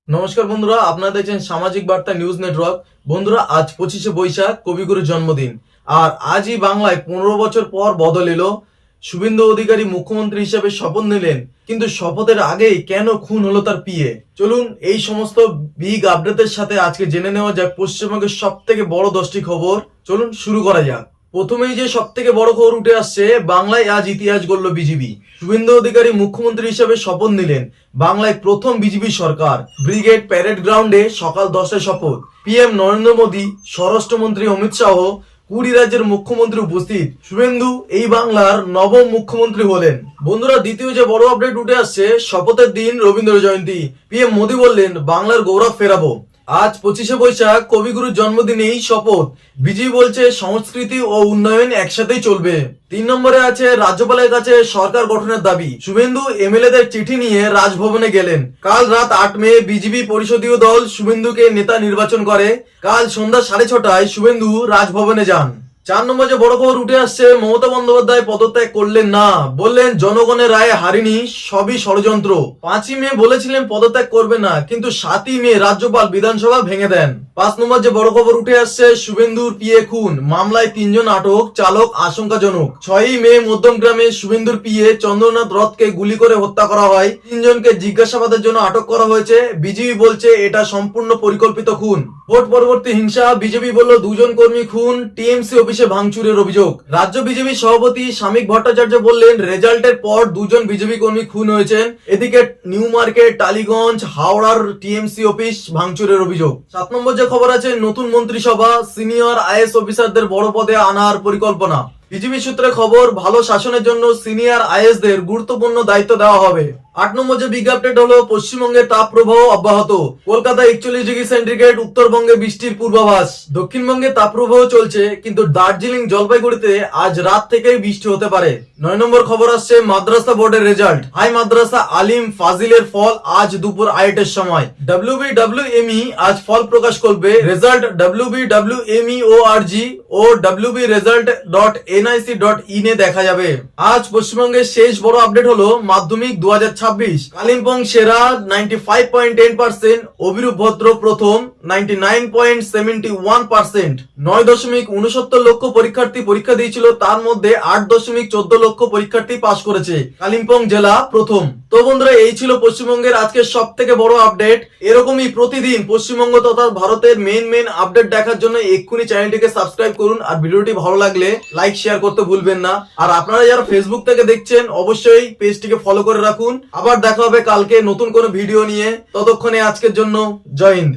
নমস্কার বন্ধুরা, আপনারা দেখছেন সামাজিক বার্তা নিউজ নেটওয়ার্ক। বন্ধুরা, আজ 25শে বৈশাখ কবিগুরুর জন্মদিন। আর আজই বাংলায় 15 বছর পর বদল এলো। শুভেন্দু অধিকারী মুখ্যমন্ত্রী হিসেবে শপথ নিলেন, কিন্তু শপথের আগেই কেন খুন হলো তার পিএ? চলুন এই সমস্ত বিগ আপডেটের সাথে আজকে জেনে নেওয়া যাক পশ্চিমবঙ্গের সব থেকে বড় 10টি খবর। চলুন শুরু করা যাক। প্রথমেই যে সব থেকে বড় খবর উঠে আসছে, বাংলায় আজ ইতিহাস গড়ল বিজেপি। শুভেন্দু অধিকারী মুখ্যমন্ত্রী হিসেবে শপথ নিলেন। বাংলায় প্রথম বিজেপি সরকার। ব্রিগেড প্যারেড গ্রাউন্ডে সকাল 10টায় শপথ। পিএম নরেন্দ্র মোদী, স্বরাষ্ট্রমন্ত্রী অমিত শাহ, 20 রাজ্যের মুখ্যমন্ত্রী উপস্থিত। শুভেন্দু এই বাংলার নবম মুখ্যমন্ত্রী হলেন। বন্ধুরা, দ্বিতীয় যে বড় আপডেট উঠে আসছে, শপথের দিন রবীন্দ্র জয়ন্তী। পিএম মোদী বললেন, বাংলার গৌরব ফেরাবো। আজ 25শে বৈশাখ কবিগুরুর জন্মদিনেই শপথ। বিজেপি বলছে সংস্কৃতি ও উন্নয়ন একসাথেই চলবে। 3 নম্বরে আছে রাজ্যপালের কাছে সরকার গঠনের দাবি। শুভেন্দু এমএলএদের চিঠি নিয়ে রাজভবনে গেলেন। কাল রাত 8 মে বিজেপি পরিষদীয় দল শুভেন্দুকে নেতা নির্বাচন করে। কাল সন্ধ্যা 6:30টায় শুভেন্দু রাজভবনে যান। 4 নম্বর যে বড় খবর উঠে আসছে, মমতা বন্দ্যোপাধ্যায় পদত্যাগ করলেন না, বললেন জনগণের রায়ে হারিনি, সবই ষড়যন্ত্র। 5ই মে বলেছিলেন পদত্যাগ করবে না, কিন্তু 7ই মে রাজ্যপাল বিধানসভা ভেঙে দেন। 5 নম্বর যে বড় খবর উঠে আসছে, শুভেন্দুর পিএ খুন মামলায় 3 জন আটক, চালক আশঙ্কাজনক। 6ই মে মধ্যমগ্রামে শুভেন্দুর পিএ চন্দ্রনাথ রথকে গুলি করে হত্যা করা হয়। 3 জনকে জিজ্ঞাসাবাদের জন্য আটক করা হয়েছে। বিজেপি বলছে এটা সম্পূর্ণ পরিকল্পিত খুন। ভোট পরবর্তী হিংসা, বিজেপি বলল 2 জন কর্মী খুন। টিএমসি অফিসে ভাঙচুরের অভিযোগ। রাজ্য বিজেপি সভাপতি শামিক ভট্টাচার্য বললেন, রেজাল্টের পর 2 জন বিজেপি কর্মী খুন হয়েছেন। এদিকে নিউ মার্কেট, টালিগঞ্জ, হাওড়ার টিএমসি অফিস ভাঙচুরের অভিযোগ। 7 নম্বর যে খবর আছে, নতুন মন্ত্রিসভা, সিনিয়র আইএস অফিসারদের বড় পদে আনার পরিকল্পনা। বিজেপি সূত্রে খবর, ভালো শাসনের জন্য সিনিয়র আইএসদের গুরুত্বপূর্ণ দায়িত্ব দেওয়া হবে। 8 নম্বর যে বিগ আপডেট হলো, পশ্চিমবঙ্গে তাপ প্রবাহ অব্যাহত। কলকাতায় 41 ডিগ্রি সেন্টিগ্রেড, উত্তরবঙ্গে বৃষ্টির পূর্বাভাস। দক্ষিণবঙ্গে তাপপ্রবাহ চলছে, কিন্তু দার্জিলিং, জলপাইগুড়িতে আজ রাত থেকেই বৃষ্টি হতে পারে। 9 নম্বর খবর আসছে, মাদ্রাসা বোর্ডের রেজাল্ট। হাই মাদ্রাসা আলিম ফাজিলের ফল আজ দুপুর 2টার সময়। WBWME আজ ফল প্রকাশ করবে। রেজাল্ট WBWMEORG ও wbresult.nic.in এ দেখা যাবে। আজ পশ্চিমবঙ্গের শেষ বড় আপডেট হলো মাধ্যমিক 2026। কালিম্পং সেরা 95.10%, অভিরূপ ভদ্র প্রথম 99.71%। 9.69 লক্ষ পরীক্ষার্থী পরীক্ষা দিয়েছিল, তার মধ্যে 8.14 লক্ষ পরীক্ষার্থী পাশ করেছে। কালিম্পং জেলা প্রথম। তো বন্ধুরা, এই ছিল পশ্চিমবঙ্গের আজকের সব থেকে বড় আপডেট। এরকমই প্রতিদিন পশ্চিমবঙ্গ তথা ভারতের মেন আপডেট দেখার জন্য এক্ষুনি চ্যানেলটিকে সাবস্ক্রাইব করুন। আর ভিডিওটি ভালো লাগলে লাইক শেয়ার করতে ভুলবেন না। আর আপনারা যারা ফেসবুক থেকে দেখছেন, অবশ্যই পেজটিকে ফলো করে রাখুন। আবার দেখা হবে কালকে নতুন কোনো ভিডিও নিয়ে। ততক্ষণে আজকের জন্য জয় হিন্দ।